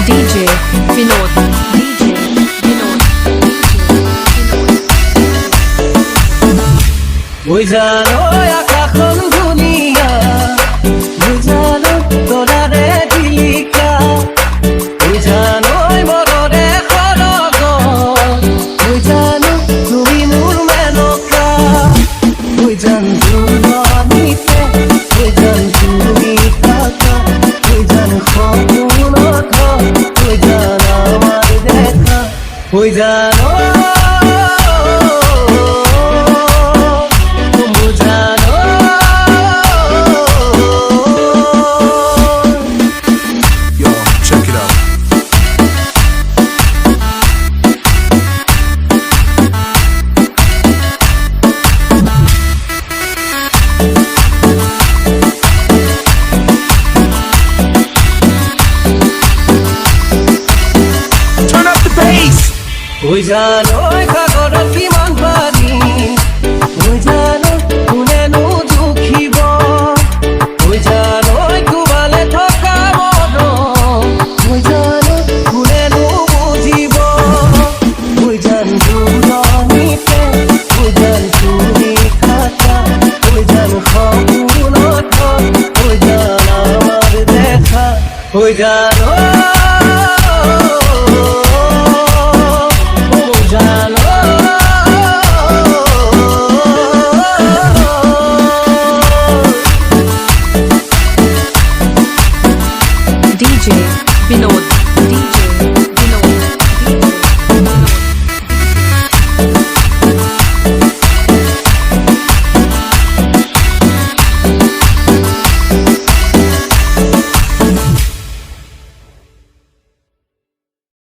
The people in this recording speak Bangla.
DJ Vinod, DJ Vinod, বুঝালো এখন দুনিয়া বুঝালো তোরারে দিলিকা বুঝানো মররে খরগ বুঝানো তুমি মোর মেনকা বুঝান জুলনিতে বুঝান তুমি থাকা বুঝান খবর বুঝান আমার দেখা বুঝানো বুঝানো সাগর কিমান পানী বুঝানো কোনেনো দুখিব বুঝানো কোবালে থকা মন বুঝানো কোনেনো বুঝিব বুঝান দুজনীতে বুঝান তুমি থাকা বুঝান সপোনত বুঝান আমার দেখা বুঝানো DJ Vinod.